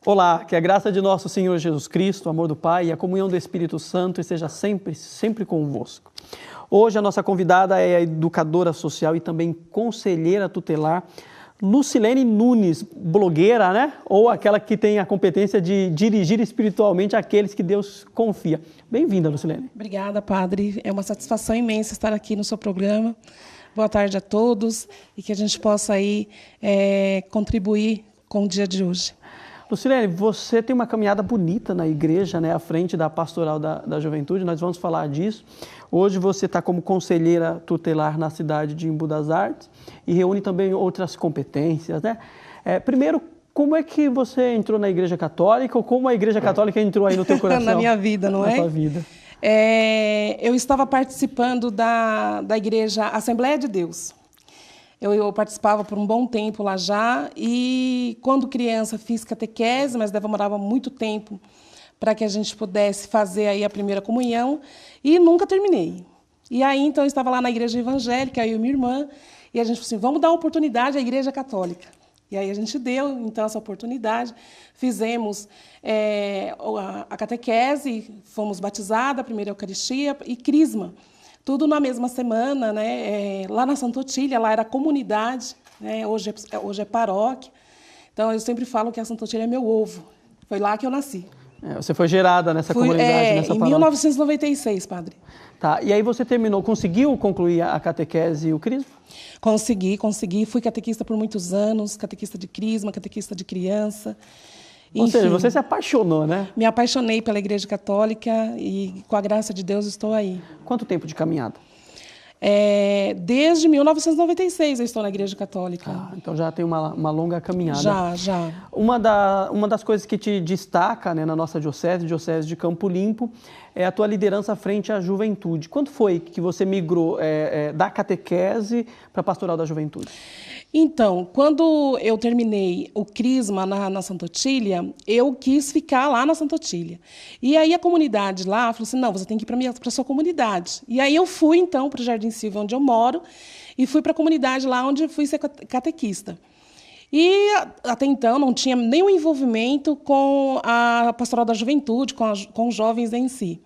Olá, que a graça de nosso Senhor Jesus Cristo, o amor do Pai e a comunhão do Espírito Santo esteja sempre convosco. Hoje a nossa convidada é a educadora social e também conselheira tutelar, Lucilene Nunes, blogueira, né? Ou aquela que tem a competência de dirigir espiritualmente aqueles que Deus confia. Bem-vinda, Lucilene. Obrigada, padre. É uma satisfação imensa estar aqui no seu programa. Boa tarde a todos e que a gente possa aí contribuir com o dia de hoje. Lucilene, você tem uma caminhada bonita na igreja, né, à frente da Pastoral da Juventude, nós vamos falar disso. Hoje você está como conselheira tutelar na cidade de Embu das Artes e reúne também outras competências, né? Primeiro, como é que você entrou na Igreja Católica ou como a Igreja Católica entrou aí no teu coração? Na minha vida, não é? Na tua vida. Eu estava participando da Igreja Assembleia de Deus. Eu participava por um bom tempo lá já e, quando criança, fiz catequese, mas demorava muito tempo para que a gente pudesse fazer aí a primeira comunhão e nunca terminei. E aí, então, eu estava lá na igreja evangélica, eu e minha irmã, e a gente falou assim, vamos dar uma oportunidade à Igreja Católica. E aí a gente deu, então, essa oportunidade, fizemos a catequese, fomos batizados, a primeira Eucaristia e Crisma. Tudo na mesma semana, né? Lá na Santa Otília, lá era comunidade, né? Hoje é paróquia. Então, eu sempre falo que a Santa Otília é meu ovo. Foi lá que eu nasci. Você foi gerada nessa comunidade, nessa paróquia? Em 1996, padre. Tá. E aí você conseguiu concluir a catequese e o crisma? Consegui. Fui catequista por muitos anos, catequista de crisma, catequista de criança. Ou seja, você se apaixonou, né? Me apaixonei pela Igreja Católica e, com a graça de Deus, estou aí. Quanto tempo de caminhada? Desde 1996 eu estou na Igreja Católica. Então já tem uma longa caminhada. Já. Uma das coisas que te destaca, né, na nossa diocese de Campo Limpo, é a tua liderança frente à juventude. Quando foi que você migrou da catequese para a pastoral da juventude? Então, quando eu terminei o crisma na Santa Otília, eu quis ficar lá na Santa Otília. E aí a comunidade lá falou assim, não, você tem que ir para a sua comunidade. E aí eu fui, então, para o Jardim Silva, onde eu moro, e fui para a comunidade lá onde fui ser catequista. E até então não tinha nenhum envolvimento com a pastoral da juventude, com os jovens em si.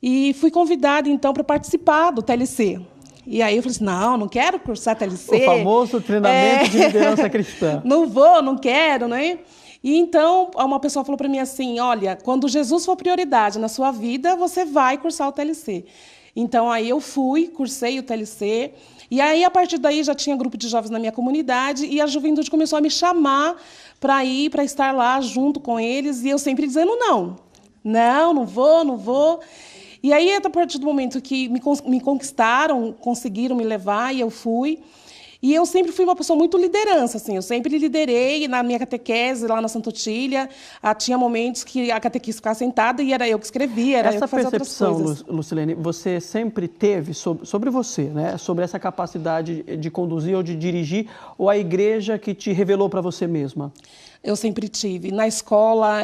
E fui convidada, então, para participar do TLC. E aí eu falei assim, não quero cursar TLC. O famoso treinamento de liderança cristã. Não quero, né? E então uma pessoa falou para mim assim, olha, quando Jesus for prioridade na sua vida, você vai cursar o TLC. Então aí eu fui, cursei o TLC, e aí a partir daí já tinha grupo de jovens na minha comunidade e a juventude começou a me chamar para estar lá junto com eles, e eu sempre dizendo não vou. E aí, a partir do momento que me conquistaram, conseguiram me levar, e eu fui. E eu sempre fui uma pessoa muito liderança, assim. Eu sempre liderei na minha catequese, lá na Santa Otília. Tinha momentos que a catequista ficava sentada e era eu que escrevia, era eu que fazia outras coisas. Essa percepção, Lucilene, você sempre teve sobre você, né? Sobre essa capacidade de conduzir ou de dirigir, ou a igreja que te revelou para você mesma? Eu sempre tive. Na escola,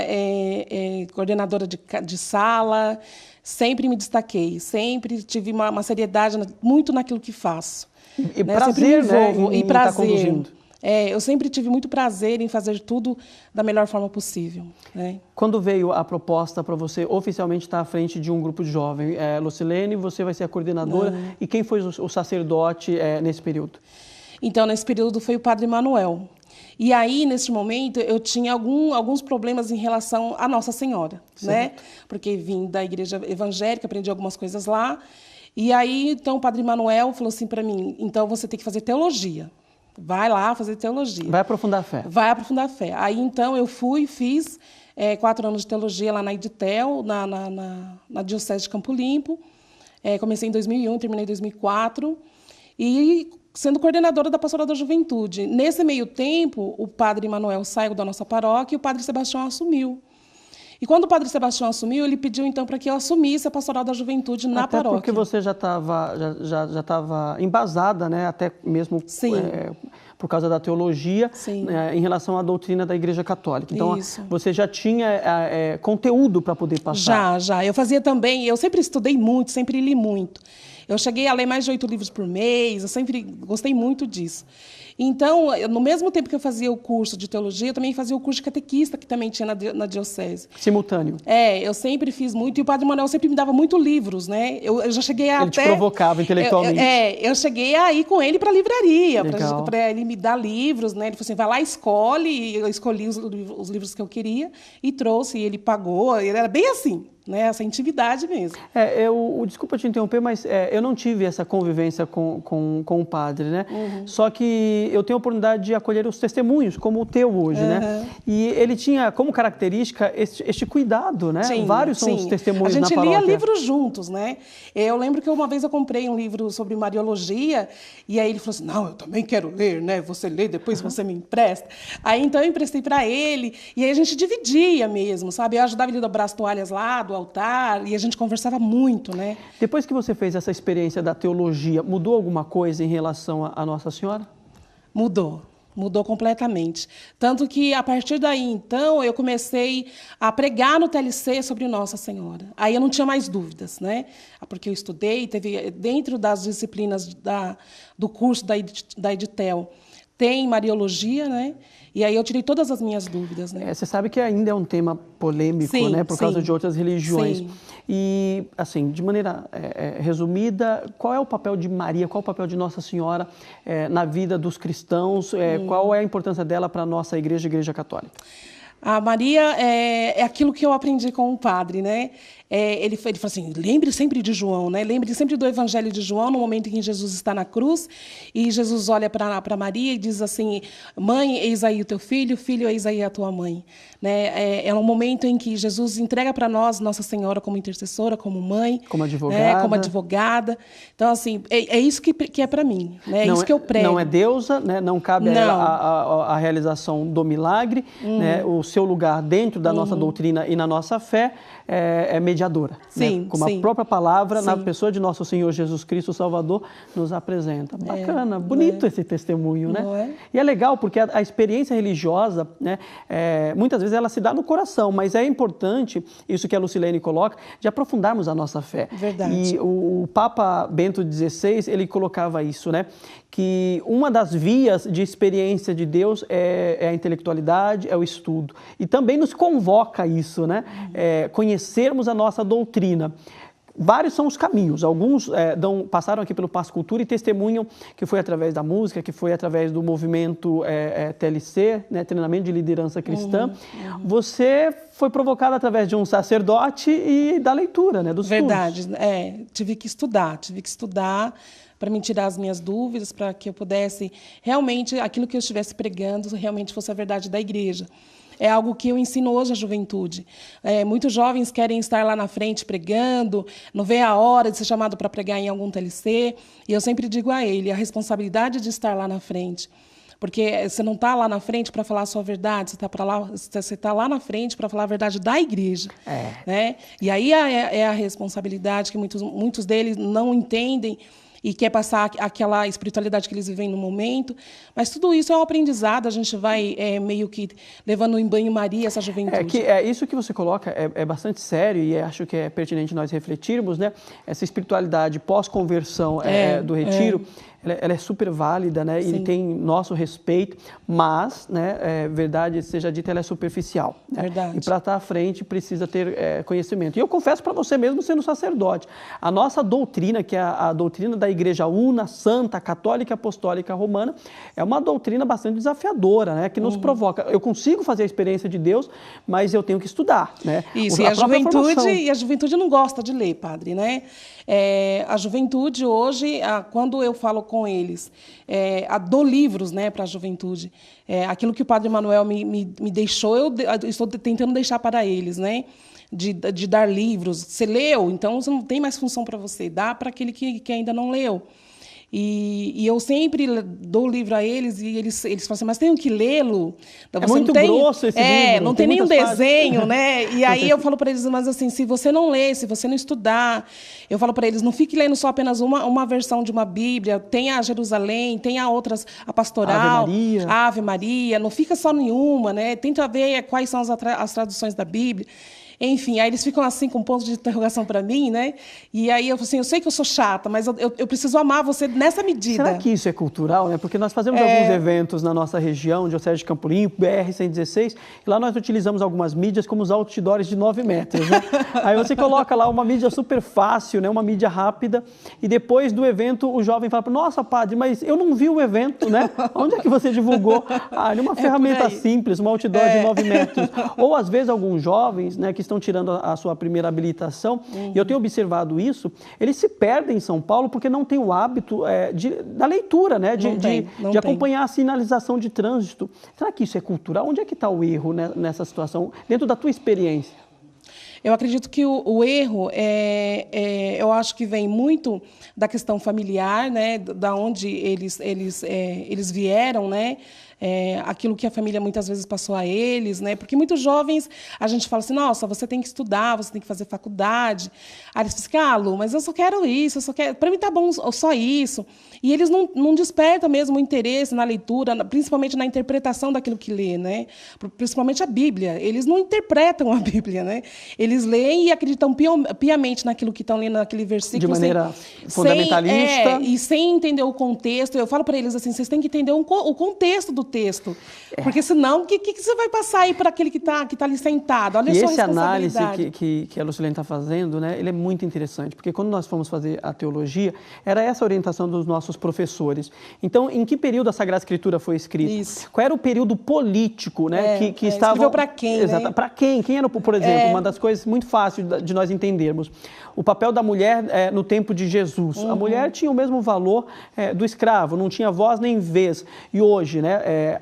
coordenadora de sala, sempre me destaquei, sempre tive uma seriedade muito naquilo que faço. E prazer, né, em estar conduzindo. Eu sempre tive muito prazer em fazer tudo da melhor forma possível. Né? Quando veio a proposta para você oficialmente estar à frente de um grupo de jovens, Lucilene, você vai ser a coordenadora, e quem foi o sacerdote nesse período? Então, nesse período foi o padre Manuel. E aí, nesse momento, eu tinha alguns problemas em relação à Nossa Senhora, né? Porque vim da igreja evangélica, aprendi algumas coisas lá. E aí, então, o padre Manuel falou assim para mim, então você tem que fazer teologia. Vai lá fazer teologia. Vai aprofundar a fé. Vai aprofundar a fé. Aí, então, eu fiz 4 anos de teologia lá na Editel, na Diocese de Campo Limpo. Comecei em 2001, terminei em 2004. E sendo coordenadora da Pastoral da Juventude. Nesse meio tempo, o padre Manuel saiu da nossa paróquia e o padre Sebastião assumiu. E quando o padre Sebastião assumiu, ele pediu então para que eu assumisse a Pastoral da Juventude na paróquia. Até porque você já estava embasada, né? Até mesmo por causa da teologia, em relação à doutrina da Igreja Católica. Então, você já tinha conteúdo para poder passar. Já. Eu fazia também, eu sempre estudei muito, sempre li muito. Eu cheguei a ler mais de 8 livros por mês, eu sempre gostei muito disso. Então, no mesmo tempo que eu fazia o curso de teologia, eu também fazia o curso de catequista, que também tinha na diocese. Simultâneo. Eu sempre fiz muito, e o Padre Manuel sempre me dava muito livros, né? Eu já cheguei Ele te provocava intelectualmente. Eu cheguei a ir com ele para a livraria, Legal. para ele me dar livros, né? Ele falou assim, vai lá, escolhe, e eu escolhi os livros que eu queria e trouxe, e ele pagou, ele era bem assim, né? Essa intimidade mesmo. Desculpa te interromper, mas eu não tive essa convivência com o padre, né? Só que eu tenho a oportunidade de acolher os testemunhos, como o teu hoje, né? E ele tinha como característica este cuidado, né? Sim, vários são os testemunhos na paróquia. A paróquia. gente lia livros juntos, né? Eu lembro que uma vez eu comprei um livro sobre Mariologia, e aí ele falou assim, não, eu também quero ler, né? Você lê, depois você me empresta. Aí então eu emprestei para ele, e aí a gente dividia mesmo, sabe? Eu ajudava ele a dobrar as toalhas lá do altar, e a gente conversava muito, né? Depois que você fez essa experiência da teologia, mudou alguma coisa em relação a Nossa Senhora? Mudou completamente. Tanto que, a partir daí, então, eu comecei a pregar no TLC sobre Nossa Senhora. Aí eu não tinha mais dúvidas, né? Porque eu estudei, teve dentro das disciplinas do curso da Editel, tem Mariologia, né? E aí eu tirei todas as minhas dúvidas, né? Você sabe que ainda é um tema polêmico, sim, né? Por causa de outras religiões. Sim. E, assim, de maneira resumida, qual é o papel de Maria, qual é o papel de Nossa Senhora na vida dos cristãos? Qual é a importância dela para a nossa Igreja Católica? A Maria é aquilo que eu aprendi com o padre, né? Ele falou assim, lembre sempre de João, né? Lembre sempre do Evangelho de João, no momento em que Jesus está na cruz, e Jesus olha para Maria e diz assim, mãe, eis aí o teu filho, filho, eis aí a tua mãe. Né? É um momento em que Jesus entrega para nós Nossa Senhora como intercessora, como mãe. Como advogada. Né? Como advogada. Então, assim, é isso que é para mim, né? É isso que eu prego. Não é deusa, né? Não cabe a ela a realização do milagre, né? O seu lugar dentro da nossa doutrina e na nossa fé é mediadora. Sim, né? Como a própria palavra, na pessoa de nosso Senhor Jesus Cristo, o Salvador, nos apresenta. Bacana, bonito esse testemunho, né? Não é? E é legal porque a experiência religiosa, né? Muitas vezes ela se dá no coração, mas é importante, isso que a Lucilene coloca, de aprofundarmos a nossa fé. Verdade. E o Papa Bento XVI, ele colocava isso, né? Que uma das vias de experiência de Deus é a intelectualidade, é o estudo. E também nos convoca isso, né? Conhecermos a nossa doutrina. Vários são os caminhos, alguns passaram aqui pelo Passo Cultura e testemunham que foi através da música, que foi através do movimento TLC, né, Treinamento de Liderança Cristã. Você foi provocado através de um sacerdote e da leitura, né, dos Verdade, tive que estudar para me tirar as minhas dúvidas, para que eu pudesse realmente, aquilo que eu estivesse pregando, realmente fosse a verdade da igreja. É algo que eu ensino hoje à juventude. Muitos jovens querem estar lá na frente pregando, não vê a hora de ser chamado para pregar em algum TLC, e eu sempre digo a ele, a responsabilidade de estar lá na frente. Porque você não está lá na frente para falar a sua verdade, você está lá na frente para falar a verdade da igreja. Né? E aí é a responsabilidade que muitos deles não entendem, e quer passar aquela espiritualidade que eles vivem no momento. Mas tudo isso é um aprendizado, a gente vai meio que levando em banho-maria essa juventude. Isso que você coloca é bastante sério e acho que é pertinente nós refletirmos, né? Essa espiritualidade pós-conversão do retiro, ela é super válida, né? E tem nosso respeito, mas, né, verdade seja dita, ela é superficial. Né? Verdade. E para estar à frente precisa ter conhecimento. E eu confesso para você mesmo, sendo sacerdote, a nossa doutrina, que é a doutrina da Igreja Una, Santa, Católica, Apostólica, Romana, é uma doutrina bastante desafiadora, né? Que nos provoca. Eu consigo fazer a experiência de Deus, mas eu tenho que estudar, né? Isso, e a juventude não gosta de ler, padre, né? A juventude hoje, quando eu falo com eles, dou livros, né, para a juventude. Aquilo que o Padre Manuel me deixou, eu estou tentando deixar para eles, né? De dar livros. Você leu, então você não tem mais função para você. Dá para aquele que ainda não leu. E eu sempre dou o livro a eles e eles falam assim, mas tenho que lê-lo. É muito grosso esse livro. Não tem nenhum desenho, né? E aí eu falo para eles, mas assim, se você não ler, se você não estudar, eu falo para eles, não fique lendo só apenas uma versão de uma Bíblia, tem a Jerusalém, tem a outras, a Pastoral, a Ave Maria, não fica só nenhuma, né? Tenta ver quais são as traduções da Bíblia. Enfim, aí eles ficam assim com um ponto de interrogação para mim, né? E aí eu falo assim, eu sei que eu sou chata, mas eu preciso amar você nessa medida. Será que isso é cultural, né? Porque nós fazemos alguns eventos na nossa região, Diocese de Campo Limpo, BR-116, e lá nós utilizamos algumas mídias como os outdoors de 9 metros, né? Aí você coloca lá uma mídia super fácil, né? Uma mídia rápida, e depois do evento o jovem fala, nossa, padre, mas eu não vi o evento, né? Onde é que você divulgou? Ah, numa ferramenta simples, uma outdoor de 9 metros. Ou às vezes alguns jovens, né, que estão tirando a sua primeira habilitação, e eu tenho observado isso, eles se perdem em São Paulo porque não têm o hábito da leitura, né? De acompanhar a sinalização de trânsito. Será que isso é cultural? Onde é que está o erro, né, nessa situação, dentro da tua experiência? Eu acredito que o erro, eu acho que vem muito da questão familiar, né, da onde eles vieram, né, aquilo que a família muitas vezes passou a eles, né, porque muitos jovens, a gente fala assim, nossa, você tem que estudar, você tem que fazer faculdade. Aí eles ficam, Lu, mas eu só quero isso, para mim tá bom só isso. E eles não despertam mesmo o interesse na leitura, principalmente na interpretação daquilo que lê, né, principalmente a Bíblia. Eles não interpretam a Bíblia, né, eles leem e acreditam piamente naquilo que estão lendo naquele versículo. De maneira fundamentalista. E sem entender o contexto. Eu falo para eles assim, vocês têm que entender o contexto do texto. Porque senão, o que você vai passar aí para aquele que tá ali sentado? Olha só a responsabilidade. Esse análise que a Lucilene está fazendo, né, ele é muito interessante, porque quando nós fomos fazer a teologia, era essa a orientação dos nossos professores. Então, em que período a Sagrada Escritura foi escrita? Isso. Qual era o período político, né, que estava... Escreveu para quem, exato, né? Para quem? Quem era, por exemplo, uma das coisas muito fáceis de nós entendermos. O papel da mulher no tempo de Jesus. A mulher tinha o mesmo valor do escravo, não tinha voz nem vez. E hoje, né,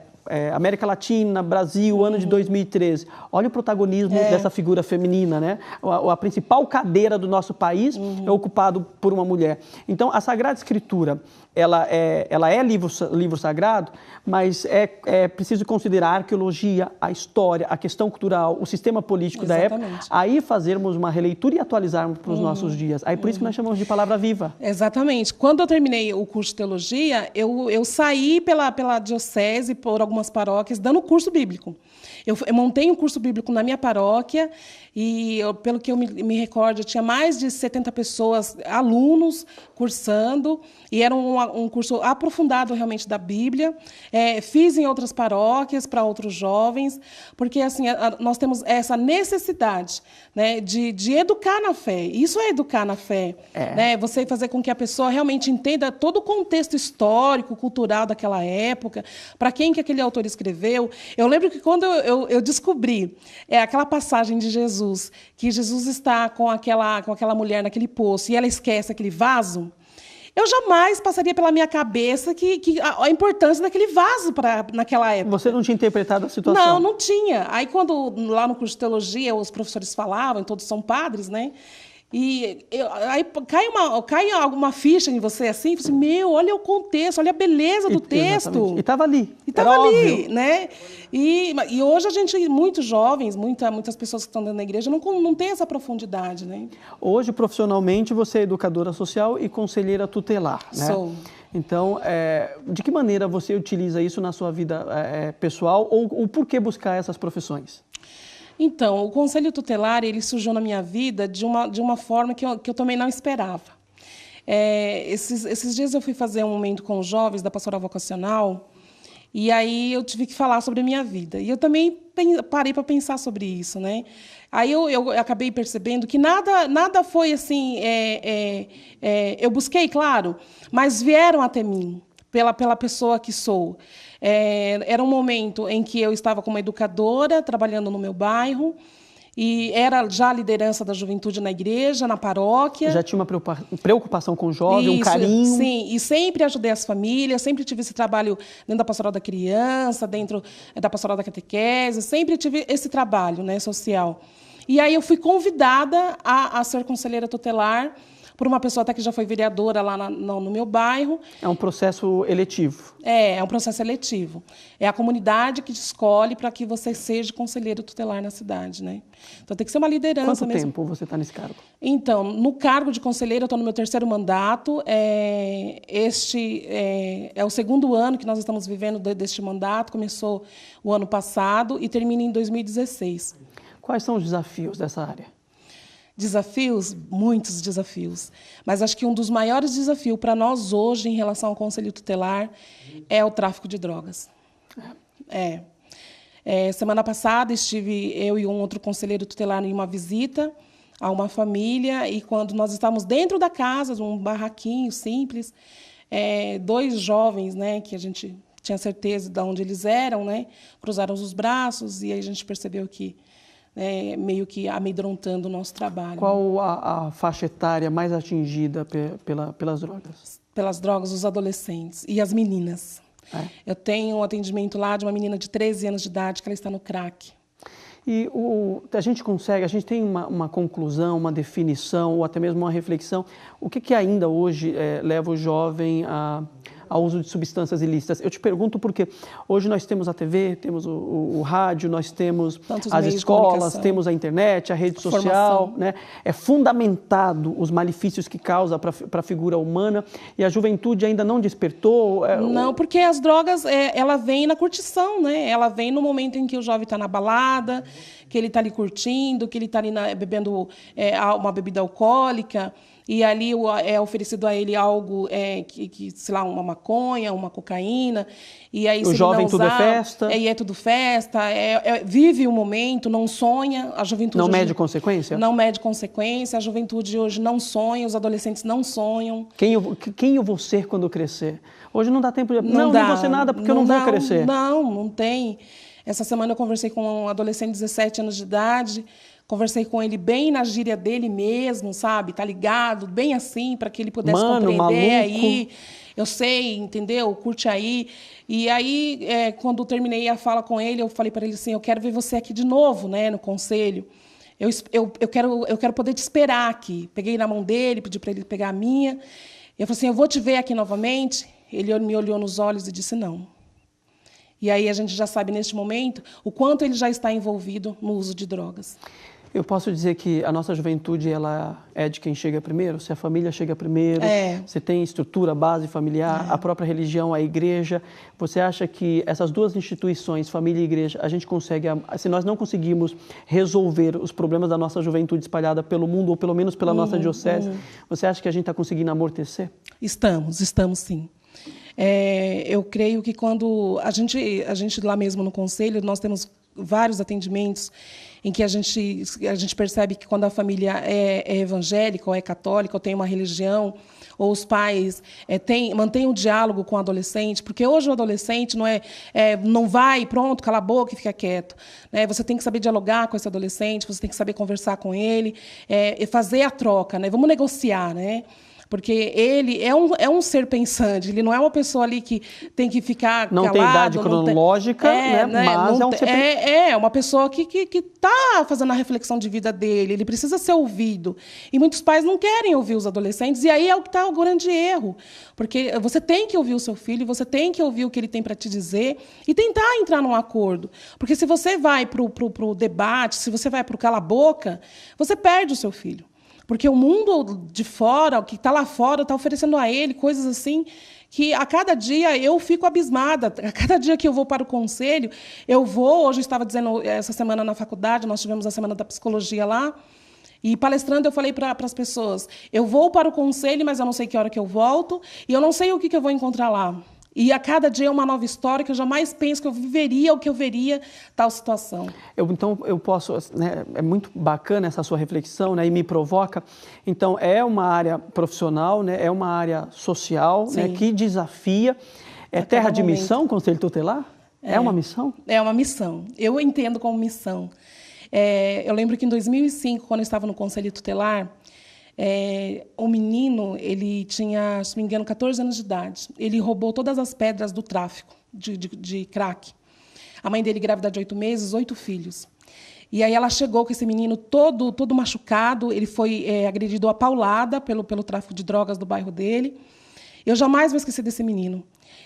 América Latina, Brasil, ano de 2013. Olha o protagonismo dessa figura feminina, né? A principal cadeira do nosso país é ocupado por uma mulher. Então, a Sagrada Escritura, ela é livro sagrado, mas é preciso considerar a arqueologia, a história, a questão cultural, o sistema político da época, aí fazermos uma releitura e atualizarmos para os nossos dias. Aí por isso que nós chamamos de palavra viva. Exatamente. Quando eu terminei o curso de teologia, eu saí pela diocese, por algumas paróquias, dando curso bíblico. Eu montei um curso bíblico na minha paróquia e, pelo que eu me recordo, eu tinha mais de 70 pessoas, alunos, cursando, e era um curso aprofundado realmente da Bíblia. Fiz em outras paróquias, para outros jovens, porque assim, nós temos essa necessidade, né, de educar na fé. Isso é educar na fé. Né? Você fazer com que a pessoa realmente entenda todo o contexto histórico, cultural daquela época, para quem que aquele autor escreveu. Eu lembro que quando eu descobri aquela passagem de Jesus, que Jesus está com aquela mulher naquele poço e ela esquece aquele vaso, eu jamais passaria pela minha cabeça a importância daquele vaso naquela época. Você não tinha interpretado a situação? Não tinha. Aí, quando lá no curso de teologia os professores falavam, todos são padres, né? E aí cai alguma ficha em você assim, você, olha o contexto, olha a beleza do texto. Exatamente. E estava ali. E estava ali, né? E hoje a gente, muitos jovens, muitas pessoas que estão dentro da igreja não tem essa profundidade, né? Hoje, profissionalmente, você é educadora social e conselheira tutelar, né? Sou. Então, de que maneira você utiliza isso na sua vida pessoal ou por que buscar essas profissões? Então, o conselho tutelar, ele surgiu na minha vida de uma forma que eu também não esperava. Esses dias eu fui fazer um momento com os jovens da pastoral vocacional e aí eu tive que falar sobre a minha vida. E eu também parei para pensar sobre isso, né? Aí eu acabei percebendo que nada foi assim... eu busquei, claro, mas vieram até mim pela pessoa que sou. Era um momento em que eu estava como educadora, trabalhando no meu bairro, e era já a liderança da juventude na igreja, na paróquia. Já tinha uma preocupação com o jovem, um carinho. Sim, e sempre ajudei as famílias, sempre tive esse trabalho dentro da pastoral da criança, dentro da pastoral da catequese, sempre tive esse trabalho, né, social. E aí eu fui convidada a ser conselheira tutelar por uma pessoa até que já foi vereadora lá no meu bairro. É um processo eletivo. É um processo eletivo. É a comunidade que te escolhe para que você seja conselheiro tutelar na cidade, né? Então tem que ser uma liderança mesmo. Quanto tempo você está nesse cargo? Então, no cargo de conselheiro, eu estou no meu 3º mandato. Este é o 2º ano que nós estamos vivendo deste mandato. Começou o ano passado e termina em 2016. Quais são os desafios dessa área? Desafios, muitos desafios. Mas acho que um dos maiores desafios para nós hoje em relação ao Conselho Tutelar é o tráfico de drogas. Semana passada estive eu e um outro conselheiro tutelar em uma visita a uma família e quando nós estávamos dentro da casa, um barraquinho simples, 2 jovens, né, que a gente tinha certeza de onde eles eram, né, cruzaram os braços e aí a gente percebeu que meio que amedrontando o nosso trabalho. Qual a faixa etária mais atingida pelas drogas? Pelas drogas, os adolescentes e as meninas. Eu tenho um atendimento lá de uma menina de 13 anos de idade que ela está no crack. E a gente tem uma conclusão, uma definição ou até mesmo uma reflexão. O que ainda hoje leva o jovem ao uso de substâncias ilícitas? Eu te pergunto porque hoje nós temos a TV, temos o rádio, nós temos as escolas, temos a internet, a rede social, né? É fundamentado os malefícios que causa para a figura humana e a juventude ainda não despertou? Não, porque as drogas, ela vem na curtição, né? Ela vem no momento em que o jovem está na balada, que ele está ali curtindo, que ele está ali bebendo uma bebida alcoólica, e ali é oferecido a ele algo, sei lá, uma maconha, uma cocaína. E aí, o jovem tudo é festa? É tudo festa, vive o momento, não sonha. A juventude não mede consequência? Não mede consequência. A juventude hoje não sonha, os adolescentes não sonham. Quem eu vou ser quando crescer? Hoje não dá tempo de... Não vou ser nada porque eu não vou crescer. Não tem. Essa semana eu conversei com um adolescente de 17 anos de idade, conversei com ele bem na gíria dele mesmo, sabe? Tá ligado? Bem assim, para que ele pudesse compreender maluco. Aí. Eu sei, entendeu? Curte aí. E aí, quando eu terminei a fala com ele, eu falei para ele assim, eu quero ver você aqui de novo, né, no conselho. Eu quero poder te esperar aqui. Peguei na mão dele, pedi para ele pegar a minha. Eu falei assim, eu vou te ver aqui novamente. Ele me olhou nos olhos e disse não. E aí a gente já sabe, neste momento, o quanto ele já está envolvido no uso de drogas. Eu posso dizer que a nossa juventude ela é de quem chega primeiro? Se a família chega primeiro, você tem estrutura, base familiar, a própria religião, a igreja. Você acha que essas duas instituições, família e igreja, a gente consegue, se nós não conseguimos resolver os problemas da nossa juventude espalhada pelo mundo, ou pelo menos pela nossa diocese, você acha que a gente está conseguindo amortecer? Estamos sim. Eu creio que quando a gente lá mesmo no conselho, nós temos vários atendimentos em que a gente percebe que quando a família é evangélica ou é católica ou tem uma religião, ou os pais mantêm o diálogo com o adolescente, porque hoje o adolescente não vai, pronto, cala a boca e fica quieto. Né? Você tem que saber dialogar com esse adolescente, você tem que saber conversar com ele, e fazer a troca, né? Vamos negociar, né? Porque ele é um ser pensante, ele não é uma pessoa ali que tem que ficar calado. Não tem idade cronológica, né? Mas é um ser pensante. É uma pessoa que está fazendo a reflexão de vida dele, ele precisa ser ouvido. E muitos pais não querem ouvir os adolescentes, e aí é o que está o grande erro. Porque você tem que ouvir o seu filho, você tem que ouvir o que ele tem para te dizer e tentar entrar num acordo. Porque se você vai para o debate, se você vai para o cala-boca, você perde o seu filho. Porque o mundo de fora, o que está lá fora, está oferecendo a ele coisas assim que a cada dia eu fico abismada. A cada dia que eu vou para o conselho, hoje eu estava dizendo, essa semana na faculdade, nós tivemos a Semana da Psicologia lá, e palestrando eu falei para as pessoas, eu vou para o conselho, mas eu não sei que hora que eu volto, e eu não sei o que eu vou encontrar lá. E a cada dia é uma nova história que eu jamais penso que eu viveria ou que eu veria tal situação. Então, eu posso... Né, é muito bacana essa sua reflexão, né, e me provoca. Então, é uma área profissional, né, é uma área social, né, que desafia. É terra de missão, Conselho Tutelar? É uma missão? É uma missão. Eu entendo como missão. Eu lembro que em 2005, quando eu estava no Conselho Tutelar, o menino, ele tinha, se não me engano, 14 anos de idade. Ele roubou todas as pedras do tráfico de crack. A mãe dele, grávida de 8 meses, 8 filhos. E aí ela chegou com esse menino todo machucado. Ele foi agredido à paulada pelo tráfico de drogas do bairro dele. Eu jamais vou esquecer desse menino.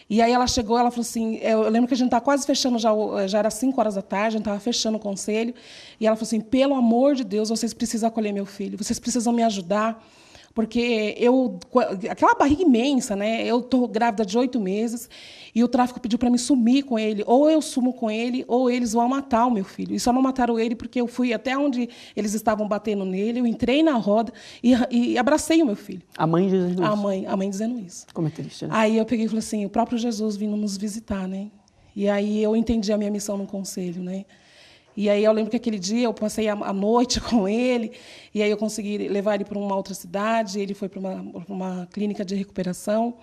E aí ela chegou, ela falou assim, eu lembro que a gente estava quase fechando, já era 5 horas da tarde, a gente estava fechando o conselho, e ela falou assim, pelo amor de Deus, vocês precisam acolher meu filho, vocês precisam me ajudar, Porque aquela barriga imensa, né? Eu estou grávida de 8 meses e o tráfico pediu para me sumir com ele. Ou eu sumo com ele, ou eles vão matar o meu filho. E só não mataram ele porque eu fui até onde eles estavam batendo nele, eu entrei na roda e abracei o meu filho. A mãe dizendo isso? A mãe dizendo isso. Como é triste, né? Aí eu peguei e falei assim, o próprio Jesus vindo nos visitar, né? E aí eu entendi a minha missão no conselho, né? E aí eu lembro que aquele dia eu passei a noite com ele, e aí eu consegui levar ele para uma outra cidade, ele foi para uma clínica de recuperação.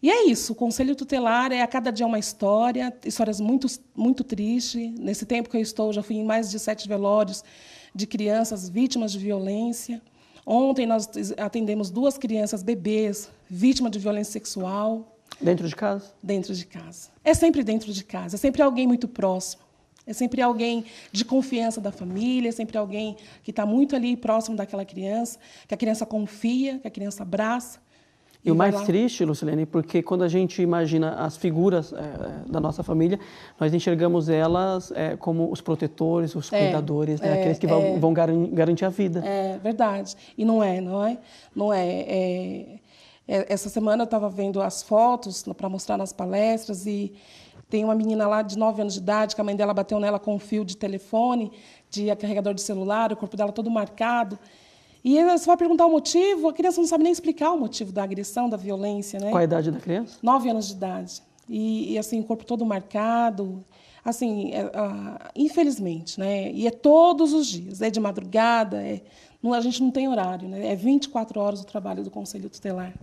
E é isso, o conselho tutelar a cada dia uma história, histórias muito, muito tristes. Nesse tempo que eu estou, já fui em mais de 7 velórios de crianças vítimas de violência. Ontem nós atendemos 2 crianças bebês vítimas de violência sexual. Dentro de casa? Dentro de casa. É sempre dentro de casa, é sempre alguém muito próximo. É sempre alguém de confiança da família, é sempre alguém que está muito ali próximo daquela criança, que a criança confia, que a criança abraça. E o mais triste, Lucilene, porque quando a gente imagina as figuras da nossa família, nós enxergamos elas como os protetores, os cuidadores, né? Aqueles que vão garantir a vida. É verdade. E não é. Essa semana eu estava vendo as fotos para mostrar nas palestras e tem uma menina lá de 9 anos de idade que a mãe dela bateu nela com um fio de telefone, de carregador de celular, o corpo dela todo marcado. E você vai perguntar o motivo, a criança não sabe nem explicar o motivo da agressão, da violência, né? Qual a idade da criança? 9 anos de idade. E assim, o corpo todo marcado. Assim, infelizmente, né? E é todos os dias, é de madrugada, a gente não tem horário, né? É 24 horas o trabalho do Conselho Tutelar.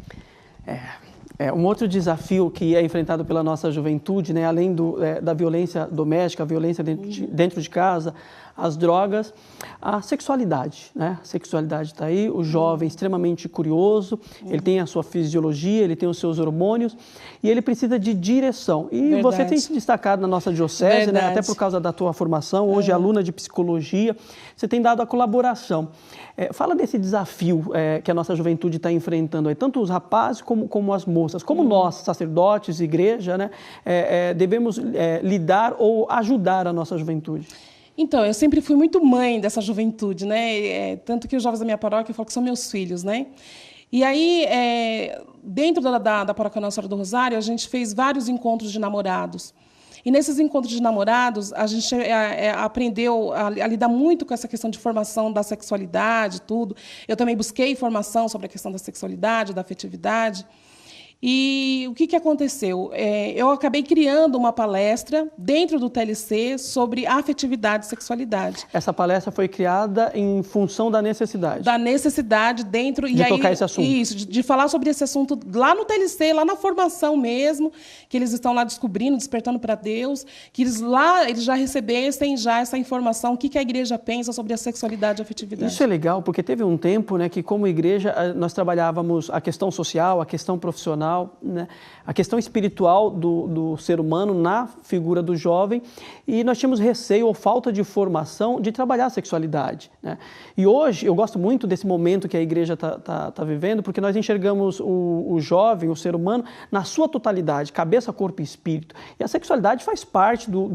Um outro desafio que é enfrentado pela nossa juventude, né, além da violência doméstica, a violência dentro de casa, as drogas, a sexualidade, né? A sexualidade está aí, o jovem extremamente curioso, ele tem a sua fisiologia, ele tem os seus hormônios e ele precisa de direção. E Verdade. Você tem se destacado na nossa diocese, né, até por causa da tua formação, hoje aluna de psicologia, você tem dado a colaboração. Fala desse desafio que a nossa juventude está enfrentando, aí, tanto os rapazes como as moças, como nós, sacerdotes, igreja, né, devemos lidar ou ajudar a nossa juventude. Então, eu sempre fui muito mãe dessa juventude, né? Tanto que os jovens da minha paróquia falam que são meus filhos, né? E aí, dentro da paróquia Nossa Senhora do Rosário, a gente fez vários encontros de namorados. E nesses encontros de namorados, a gente aprendeu a lidar muito com essa questão de formação da sexualidade, tudo. Eu também busquei informação sobre a questão da sexualidade, da afetividade. E o que aconteceu? Eu acabei criando uma palestra dentro do TLC sobre afetividade e sexualidade. Essa palestra foi criada em função da necessidade. Da necessidade dentro... De tocar esse assunto. Isso, de falar sobre esse assunto lá no TLC, lá na formação mesmo, que eles estão lá descobrindo, despertando para Deus, que eles já recebessem essa informação, o que a igreja pensa sobre a sexualidade e a afetividade. Isso é legal, porque teve um tempo, né, que como igreja nós trabalhávamos a questão social, a questão profissional, né, a questão espiritual do ser humano na figura do jovem, e nós tínhamos receio ou falta de formação de trabalhar a sexualidade, né? E hoje eu gosto muito desse momento que a igreja está vivendo, porque nós enxergamos o jovem, o ser humano, na sua totalidade, cabeça, corpo e espírito. E a sexualidade faz parte do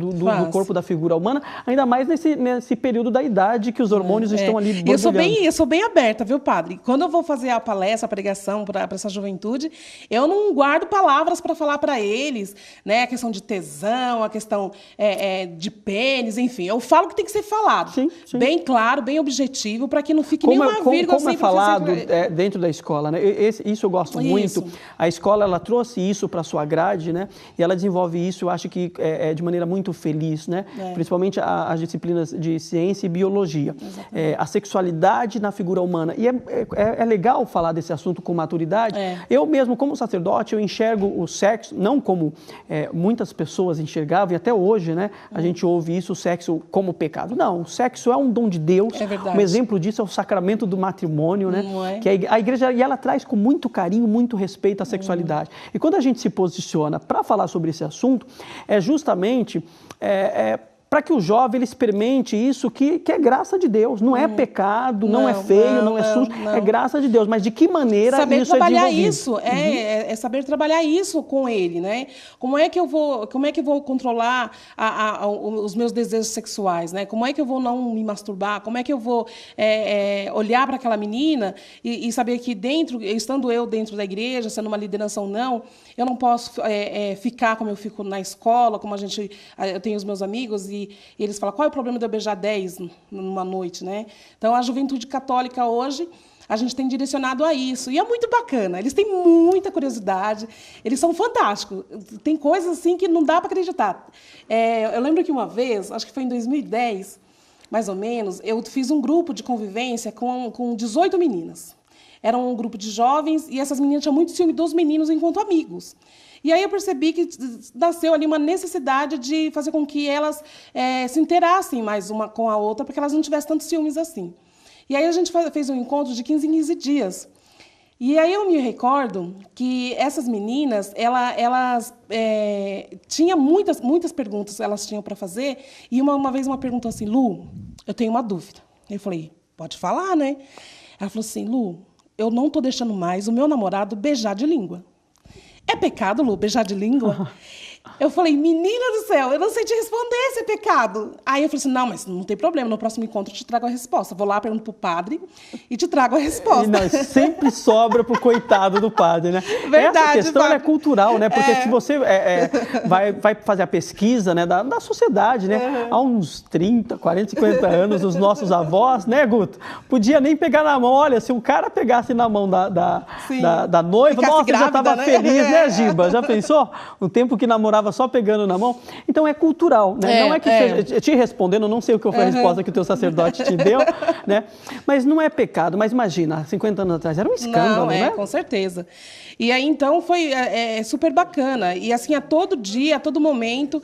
corpo da figura humana, ainda mais nesse período da idade que os hormônios estão ali borbulhando. Eu sou bem aberta, viu, padre? Quando eu vou fazer a palestra, a pregação para essa juventude, eu não guardo palavras para falar para eles, né? A questão de tesão, a questão de pênis, enfim. Eu falo o que tem que ser falado. Sim. Bem claro, bem objetivo, para que não fique nenhuma vírgula. Como é falado dentro da escola, né? Isso eu gosto muito. A escola, ela trouxe isso para a sua grade, né? E ela desenvolve isso, eu acho que de maneira muito feliz, né? Principalmente as disciplinas de ciência e biologia. A sexualidade na figura humana. E é legal falar desse assunto com maturidade. Eu mesmo, como sacerdote, eu enxergo o sexo, não como muitas pessoas enxergavam, e até hoje, né, a gente ouve isso, o sexo como pecado. Não, o sexo é um dom de Deus. É verdade. Um exemplo disso é o sacramento do matrimônio, né? Que a igreja, e ela traz com muito carinho, muito respeito à sexualidade. E quando a gente se posiciona para falar sobre esse assunto, é justamente para que o jovem ele experimente isso que é graça de Deus. Não é pecado, não é feio, não é sujo, é graça de Deus. Mas de que maneira saber isso é trabalhar desenvolvido? isso, é saber trabalhar isso com ele, né? Como é que eu vou controlar os meus desejos sexuais, né? Como é que eu vou não me masturbar? Como é que eu vou olhar para aquela menina e saber que estando eu dentro da igreja, sendo uma liderança ou não, eu não posso ficar como eu fico na escola, como eu tenho os meus amigos e eles falam, qual é o problema de eu beijar 10 numa noite, né? Então, a juventude católica hoje, a gente tem direcionado a isso. E é muito bacana. Eles têm muita curiosidade. Eles são fantásticos. Tem coisas assim que não dá para acreditar. Eu lembro que uma vez, acho que foi em 2010, mais ou menos, eu fiz um grupo de convivência com 18 meninas. Era um grupo de jovens e essas meninas tinham muito ciúme dos meninos enquanto amigos. E aí eu percebi que nasceu ali uma necessidade de fazer com que elas se inteirassem mais uma com a outra, para que elas não tivessem tantos ciúmes assim. E aí a gente fez um encontro de 15 em 15 dias. E aí eu me recordo que essas meninas, elas tinham muitas perguntas que elas tinham para fazer, e uma vez uma perguntou assim, Lu, eu tenho uma dúvida. Eu falei, pode falar, né? Ela falou assim, Lu, eu não estou deixando mais o meu namorado beijar de língua. É pecado, Lu, beijar de língua? Eu falei, menina do céu, eu não sei te responder se é pecado. Aí eu falei assim, não, mas não tem problema, no próximo encontro eu te trago a resposta. Vou lá, pergunto pro padre e te trago a resposta. Não, sempre sobra pro coitado do padre, né? Verdade, essa questão é cultural, né? Porque se você vai fazer a pesquisa, né, da sociedade, né? Há uns 30, 40, 50 anos, os nossos avós, né, Guto? Podia nem pegar na mão. Olha, se o cara pegasse na mão da noiva, ficasse nossa, grávida, já estava né? feliz, né, Giba? Já pensou? Um tempo que namorava só pegando na mão. Então é cultural, né? Não é que seja, te respondendo, não sei o que foi a resposta que o teu sacerdote te deu, né? Mas não é pecado. Mas imagina, 50 anos atrás era um escândalo, né? Com certeza. E aí, então, foi super bacana. E, assim, a todo dia, a todo momento,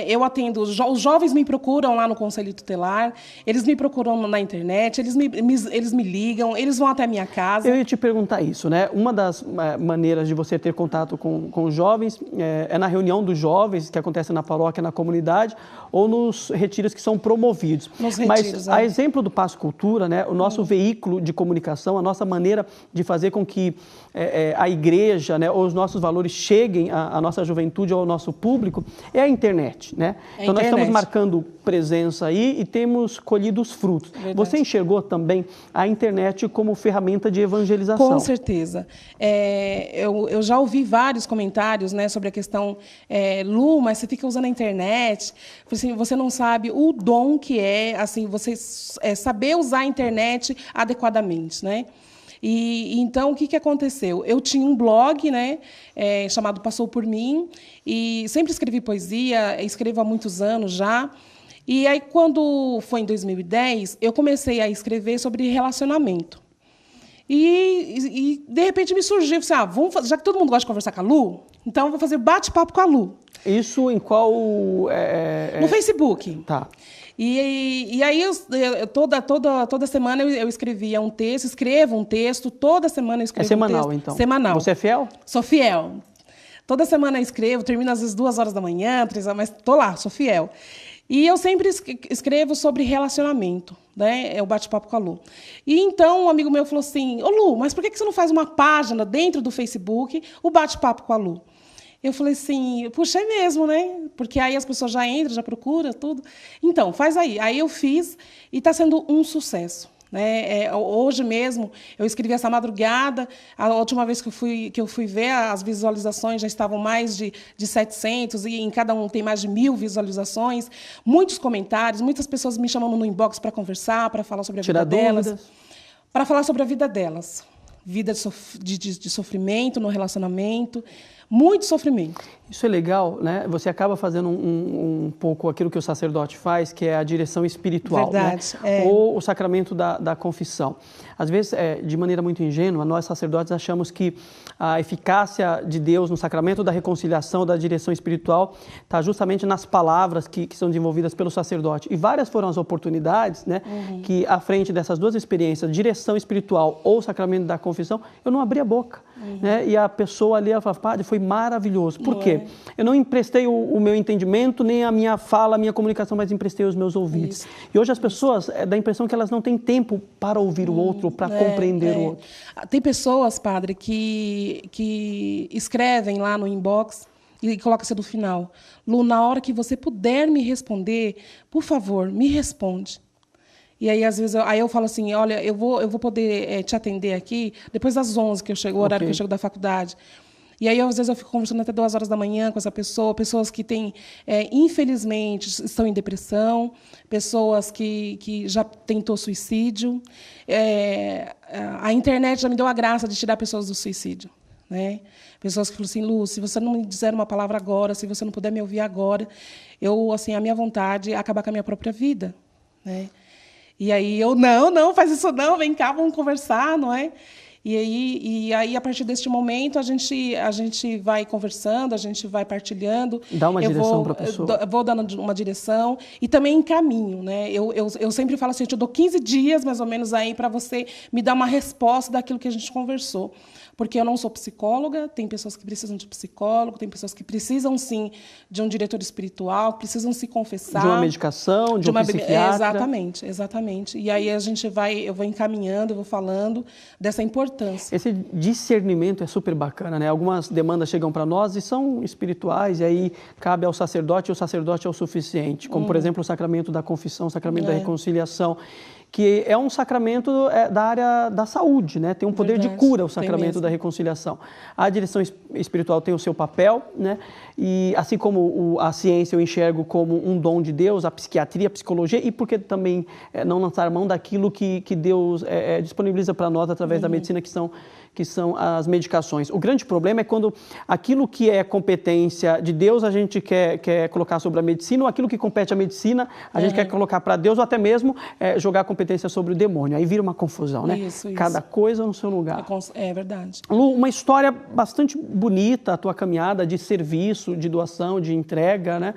eu atendo. Os jovens me procuram lá no Conselho Tutelar, eles me procuram na internet, eles me ligam, eles vão até a minha casa. Eu ia te perguntar isso, né? Uma das maneiras de você ter contato com os jovens é na reunião dos jovens, que acontece na paróquia, na comunidade, ou nos retiros que são promovidos. Mas, a exemplo do Passo Cultura, né? O nosso veículo de comunicação, a nossa maneira de fazer com que a igreja, né, ou os nossos valores cheguem à nossa juventude ou ao nosso público, é a internet, né? Então nós estamos marcando presença aí e temos colhido os frutos. Verdade. Você enxergou também a internet como ferramenta de evangelização? Com certeza. Eu já ouvi vários comentários, né, sobre a questão, Lu, mas você fica usando a internet, assim, você não sabe o dom que é, assim, você saber usar a internet adequadamente, né? E então, o que aconteceu? Eu tinha um blog, né, chamado Passou por Mim, e sempre escrevi poesia, escrevo há muitos anos já. E aí, quando foi em 2010, eu comecei a escrever sobre relacionamento. E de repente, me surgiu, assim, já que todo mundo gosta de conversar com a Lu, então eu vou fazer bate-papo com a Lu. Isso em qual... No Facebook. Tá. E aí, toda semana eu escrevia um texto, escrevo um texto, toda semana eu escrevo um texto. É semanal, então? Semanal. Você é fiel? Sou fiel. Toda semana eu escrevo, termino às vezes 2 horas da manhã, 3 horas, mas estou lá, sou fiel. E eu sempre escrevo sobre relacionamento, né? É o bate-papo com a Lu. E então um amigo meu falou assim, ô Lu, mas por que você não faz uma página dentro do Facebook, o bate-papo com a Lu? Eu falei assim, puxa, é mesmo, né? Porque aí as pessoas já entram, já procuram, tudo. Então, faz aí. Aí eu fiz e está sendo um sucesso. Né? Hoje mesmo, eu escrevi essa madrugada, a última vez que eu fui ver, as visualizações já estavam mais de 700, e em cada um tem mais de 1000 visualizações, muitos comentários, muitas pessoas me chamando no inbox para conversar, para falar sobre a vida delas. Para falar sobre a vida delas. Vida de sofrimento no relacionamento, muito sofrimento. Isso é legal, né? Você acaba fazendo um pouco aquilo que o sacerdote faz, que é a direção espiritual. Verdade. Né? Ou o sacramento da confissão. Às vezes, de maneira muito ingênua, nós sacerdotes achamos que a eficácia de Deus no sacramento da reconciliação, da direção espiritual, está justamente nas palavras que são desenvolvidas pelo sacerdote. E várias foram as oportunidades, né? Que à frente dessas duas experiências, direção espiritual ou sacramento da confissão, eu não abri a boca. Né? E a pessoa ali, ela fala, padre, foi foi maravilhoso. Por quê? Eu não emprestei o meu entendimento, nem a minha fala, a minha comunicação, mas emprestei os meus ouvidos. Isso. E hoje as pessoas, dá a impressão que elas não têm tempo para ouvir o outro, para compreender o outro. Tem pessoas, padre, que escrevem lá no inbox e coloca-se no final: Lu, na hora que você puder me responder, por favor, me responde. E aí, às vezes, eu falo assim, olha, eu vou poder te atender aqui depois das 11, que eu chego, o horário que eu chego da faculdade. E aí, às vezes, eu fico conversando até 2 horas da manhã com essa pessoa, pessoas que têm, infelizmente, estão em depressão, pessoas que já tentou suicídio. A internet já me deu a graça de tirar pessoas do suicídio, né? Pessoas que falam assim: Lu, se você não me dizer uma palavra agora, se você não puder me ouvir agora, a minha vontade é acabar com a minha própria vida, né? E aí não faz isso não, vem cá, vamos conversar, não é? E aí, a partir deste momento, a gente vai conversando, a gente vai partilhando. Dá uma direção para a pessoa. Vou dando uma direção e também encaminho, né? Eu sempre falo assim, eu te dou 15 dias, mais ou menos, aí para você me dar uma resposta daquilo que a gente conversou. Porque eu não sou psicóloga, tem pessoas que precisam de psicólogo, tem pessoas que precisam, sim, de um diretor espiritual, precisam se confessar. De uma medicação, de um psiquiatra. Exatamente. E aí eu vou encaminhando, eu vou falando dessa importância. Esse discernimento é super bacana, né? Algumas demandas chegam para nós e são espirituais, e aí cabe ao sacerdote, e o sacerdote é o suficiente. Como, por exemplo, o sacramento da confissão, o sacramento da reconciliação, que é um sacramento da área da saúde, né? Tem um poder de cura, o sacramento da reconciliação. A direção espiritual tem o seu papel, né? E assim como a ciência eu enxergo como um dom de Deus, a psiquiatria, a psicologia, e por que também não lançar mão daquilo que Deus disponibiliza para nós através da medicina, que são as medicações. O grande problema é quando aquilo que é competência de Deus a gente quer colocar sobre a medicina, ou aquilo que compete à medicina a gente quer colocar para Deus, ou até mesmo jogar a competência sobre o demônio. Aí vira uma confusão, né? Isso. Cada coisa no seu lugar. É verdade. Lu, uma história bastante bonita, a tua caminhada de serviço, de doação, de entrega, né?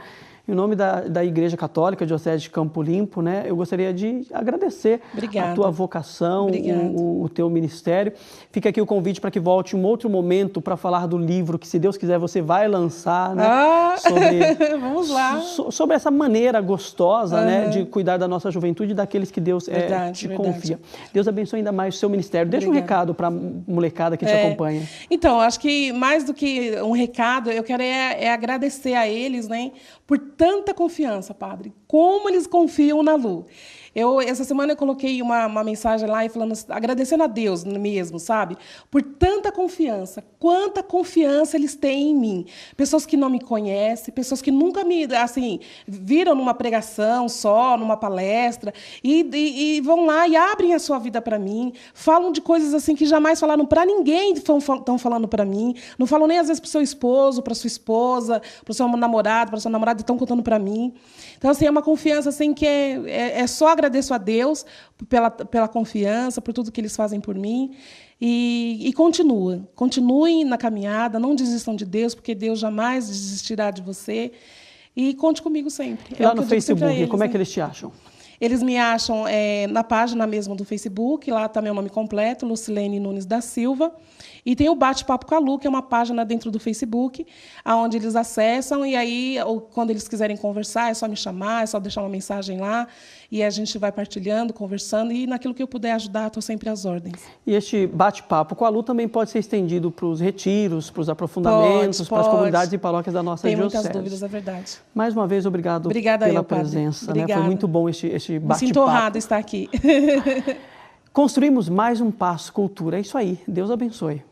Em nome da Igreja Católica, Diocese de Campo Limpo, né, eu gostaria de agradecer a tua vocação, o teu ministério. Fica aqui o convite para que volte em um outro momento para falar do livro que, se Deus quiser, você vai lançar, né, vamos lá. Sobre essa maneira gostosa, né, de cuidar da nossa juventude e daqueles que Deus te confia. Deus abençoe ainda mais o seu ministério. Deixa um recado para a molecada que te acompanha. Então, acho que mais do que um recado, eu quero agradecer a eles, né, por tanta confiança, padre. Como eles confiam na Lu. Essa semana eu coloquei uma mensagem lá e falando, agradecendo a Deus mesmo, sabe? Por tanta confiança. Quanta confiança eles têm em mim. Pessoas que não me conhecem, pessoas que nunca viram numa pregação só, numa palestra, e vão lá e abrem a sua vida para mim, falam de coisas assim que jamais falaram para ninguém, estão falando para mim, não falam nem às vezes para o seu esposo, para sua esposa, para o seu namorado, para a sua namorada, estão contando para mim. Então, assim, é uma confiança assim, que só agradeço a Deus pela confiança, por tudo que eles fazem por mim. E continuem na caminhada, não desistam de Deus, porque Deus jamais desistirá de você. E conte comigo sempre. Lá no Facebook, como é que eles te acham? Eles me acham na página mesmo do Facebook, lá está meu nome completo, Lucilene Nunes da Silva. E tem o Bate-Papo com a Lu, que é uma página dentro do Facebook, onde eles acessam, e aí, quando eles quiserem conversar, é só me chamar, é só deixar uma mensagem lá, e a gente vai partilhando, conversando, e naquilo que eu puder ajudar, estou sempre às ordens. E este Bate-Papo com a Lu também pode ser estendido para os retiros, para os aprofundamentos, para as comunidades e paróquias da nossa diocese. Tem muitas dúvidas, é verdade. Mais uma vez, obrigado pela presença. Né? Foi muito bom este bate-papo. Me sinto honrada estar aqui. Construímos mais um Passo Cultura. É isso aí. Deus abençoe.